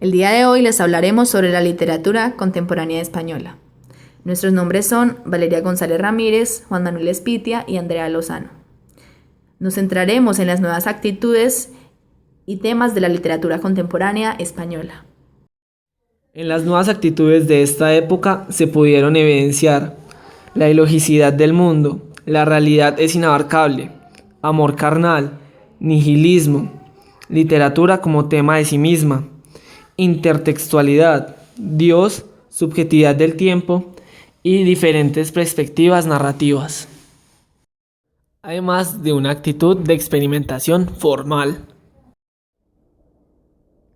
El día de hoy les hablaremos sobre la literatura contemporánea española. Nuestros nombres son Valeria González Ramírez, Juan Manuel Espitia y Andrea Lozano. Nos centraremos en las nuevas actitudes y temas de la literatura contemporánea española. En las nuevas actitudes de esta época se pudieron evidenciar la ilogicidad del mundo, la realidad es inabarcable, amor carnal, nihilismo, literatura como tema de sí misma, intertextualidad, Dios, subjetividad del tiempo y diferentes perspectivas narrativas, además de una actitud de experimentación formal.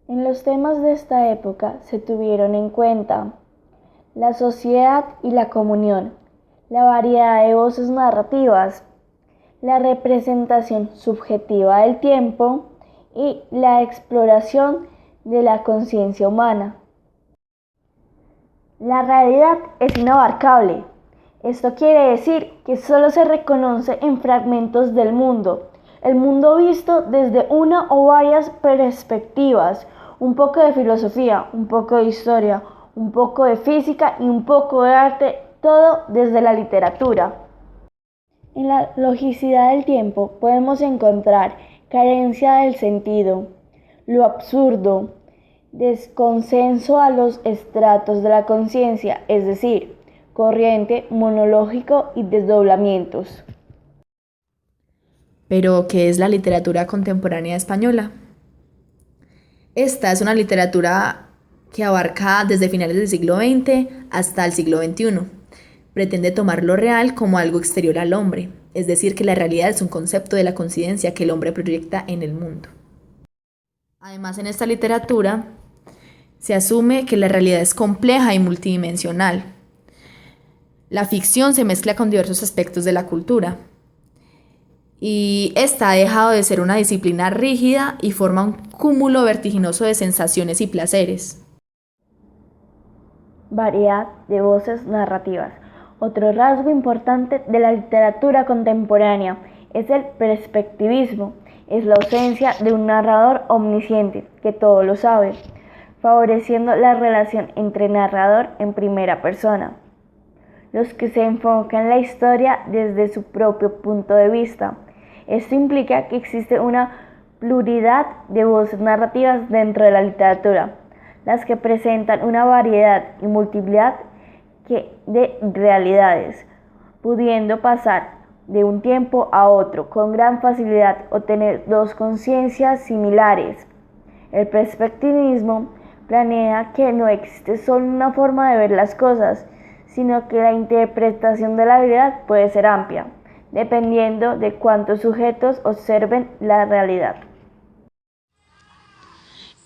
En los temas de esta época se tuvieron en cuenta la sociedad y la comunión, la variedad de voces narrativas, la representación subjetiva del tiempo y la exploración de la conciencia humana. La realidad es inabarcable. Esto quiere decir que solo se reconoce en fragmentos del mundo, el mundo visto desde una o varias perspectivas, un poco de filosofía, un poco de historia, un poco de física y un poco de arte, todo desde la literatura. En la logicidad del tiempo podemos encontrar carencia del sentido, lo absurdo, desconsenso a los estratos de la conciencia, es decir, corriente, monológico y desdoblamientos. Pero, ¿qué es la literatura contemporánea española? Esta es una literatura que abarca desde finales del siglo XX hasta el siglo XXI. Pretende tomar lo real como algo exterior al hombre, es decir, que la realidad es un concepto de la conciencia que el hombre proyecta en el mundo. Además, en esta literatura se asume que la realidad es compleja y multidimensional. La ficción se mezcla con diversos aspectos de la cultura. Y esta ha dejado de ser una disciplina rígida y forma un cúmulo vertiginoso de sensaciones y placeres. Variedad de voces narrativas. Otro rasgo importante de la literatura contemporánea es el perspectivismo. Es la ausencia de un narrador omnisciente que todo lo sabe, favoreciendo la relación entre narrador en primera persona. Los que se enfocan la historia desde su propio punto de vista. Esto implica que existe una pluralidad de voces narrativas dentro de la literatura, las que presentan una variedad y multiplicidad de realidades, pudiendo pasar de un tiempo a otro con gran facilidad o tener dos conciencias similares. El perspectivismo plantea que no existe solo una forma de ver las cosas, sino que la interpretación de la realidad puede ser amplia, dependiendo de cuántos sujetos observen la realidad.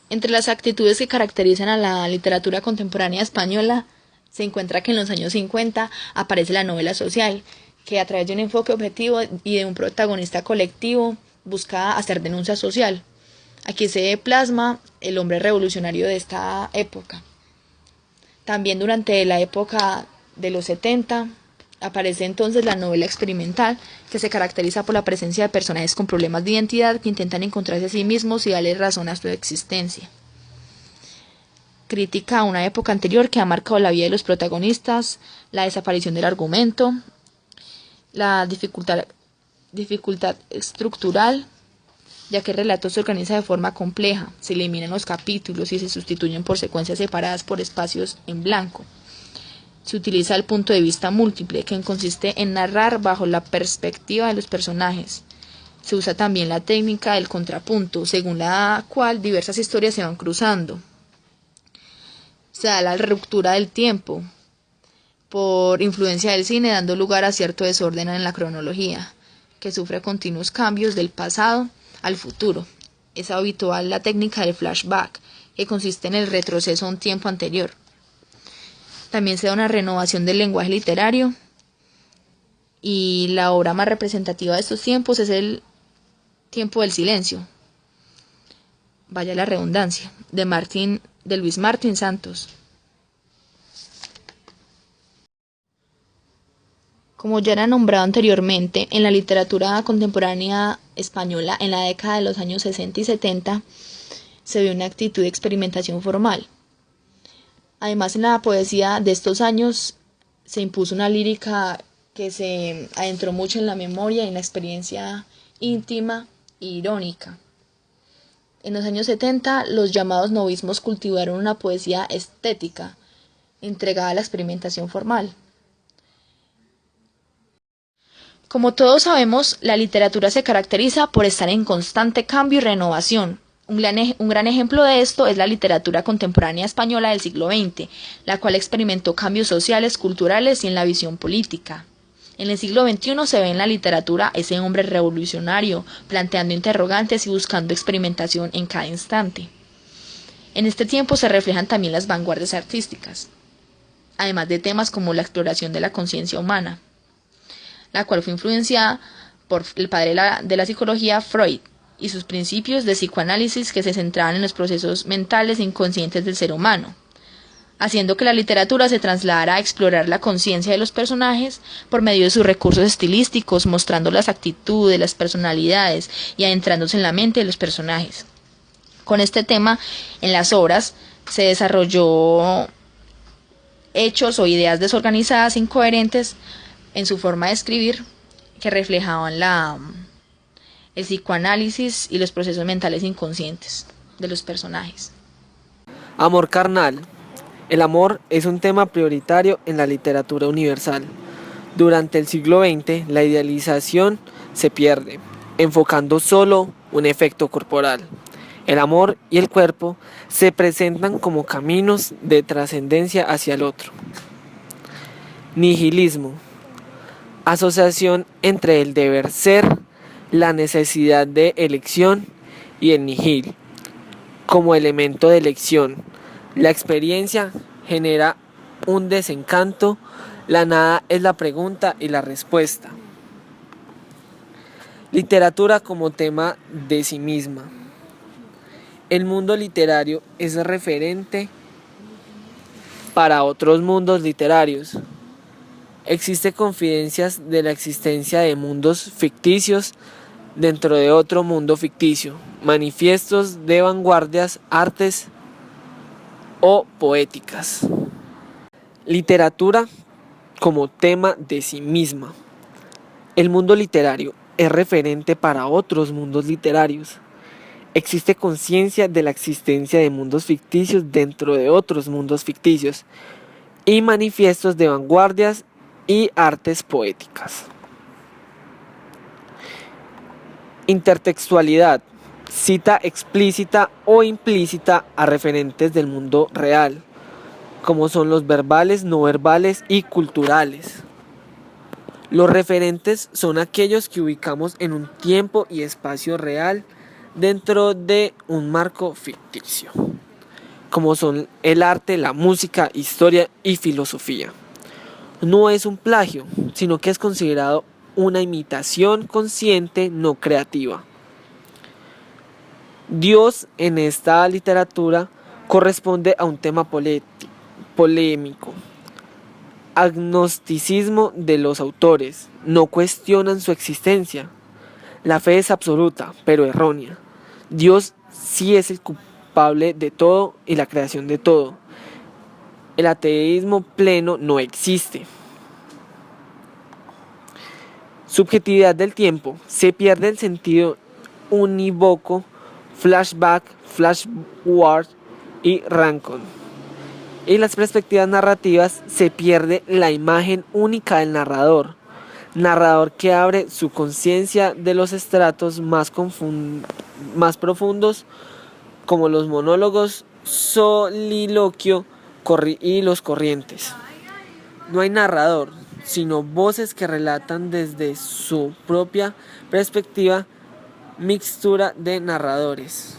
Entre las actitudes que caracterizan a la literatura contemporánea española se encuentra que en los años 50 aparece la novela social, que a través de un enfoque objetivo y de un protagonista colectivo busca hacer denuncia social. Aquí se plasma el hombre revolucionario de esta época. También durante la época de los 70 aparece entonces la novela experimental, que se caracteriza por la presencia de personajes con problemas de identidad que intentan encontrarse a sí mismos y darle razón a su existencia. Crítica a una época anterior que ha marcado la vida de los protagonistas, la desaparición del argumento, la dificultad estructural, ya que el relato se organiza de forma compleja, se eliminan los capítulos y se sustituyen por secuencias separadas por espacios en blanco. Se utiliza el punto de vista múltiple, que consiste en narrar bajo la perspectiva de los personajes. Se usa también la técnica del contrapunto, según la cual diversas historias se van cruzando. Se da la ruptura del tiempo, por influencia del cine, dando lugar a cierto desorden en la cronología, que sufre continuos cambios del pasado al futuro. Es habitual la técnica del flashback, que consiste en el retroceso a un tiempo anterior. También se da una renovación del lenguaje literario, y la obra más representativa de estos tiempos es El tiempo del silencio, vaya la redundancia, de Luis Martín Santos. Como ya era nombrado anteriormente, en la literatura contemporánea española, en la década de los años 60 y 70, se ve una actitud de experimentación formal. Además, en la poesía de estos años se impuso una lírica que se adentró mucho en la memoria y en la experiencia íntima e irónica. En los años 70, los llamados novismos cultivaron una poesía estética, entregada a la experimentación formal. Como todos sabemos, la literatura se caracteriza por estar en constante cambio y renovación. Un gran ejemplo de esto es la literatura contemporánea española del siglo XX, la cual experimentó cambios sociales, culturales y en la visión política. En el siglo XXI se ve en la literatura ese hombre revolucionario, planteando interrogantes y buscando experimentación en cada instante. En este tiempo se reflejan también las vanguardias artísticas, además de temas como la exploración de la conciencia humana, la cual fue influenciada por el padre de la psicología, Freud, y sus principios de psicoanálisis que se centraban en los procesos mentales e inconscientes del ser humano, haciendo que la literatura se trasladara a explorar la conciencia de los personajes por medio de sus recursos estilísticos, mostrando las actitudes, las personalidades y adentrándose en la mente de los personajes. Con este tema, en las obras se desarrolló hechos o ideas desorganizadas, incoherentes en su forma de escribir, que reflejaban el psicoanálisis y los procesos mentales inconscientes de los personajes. Amor carnal. El amor es un tema prioritario en la literatura universal. Durante el siglo XX, la idealización se pierde, enfocando solo un efecto corporal. El amor y el cuerpo se presentan como caminos de trascendencia hacia el otro. Nihilismo. Asociación entre el deber ser, la necesidad de elección y el nihil como elemento de elección. La experiencia genera un desencanto, la nada es la pregunta y la respuesta. Literatura como tema de sí misma. El mundo literario es referente para otros mundos literarios. Existe confidencias de la existencia de mundos ficticios dentro de otro mundo ficticio, manifiestos de vanguardias, artes o poéticas. Literatura como tema de sí misma. El mundo literario es referente para otros mundos literarios. Existe conciencia de la existencia de mundos ficticios dentro de otros mundos ficticios y manifiestos de vanguardias y artes poéticas. Intertextualidad. Cita explícita o implícita a referentes del mundo real, como son los verbales, no verbales y culturales. Los referentes son aquellos que ubicamos en un tiempo y espacio real dentro de un marco ficticio, como son el arte, la música, historia y filosofía. No es un plagio, sino que es considerado una imitación consciente, no creativa. Dios en esta literatura corresponde a un tema polémico. Agnosticismo de los autores, no cuestionan su existencia. La fe es absoluta, pero errónea. Dios sí es el culpable de todo y la creación de todo. El ateísmo pleno no existe. Subjetividad del tiempo. Se pierde el sentido unívoco, flashback, flashforward y rancon. En las perspectivas narrativas se pierde la imagen única del narrador que abre su conciencia de los estratos más profundos, como los monólogos, soliloquio y los corrientes. No hay narrador, sino voces que relatan desde su propia perspectiva, mixtura de narradores.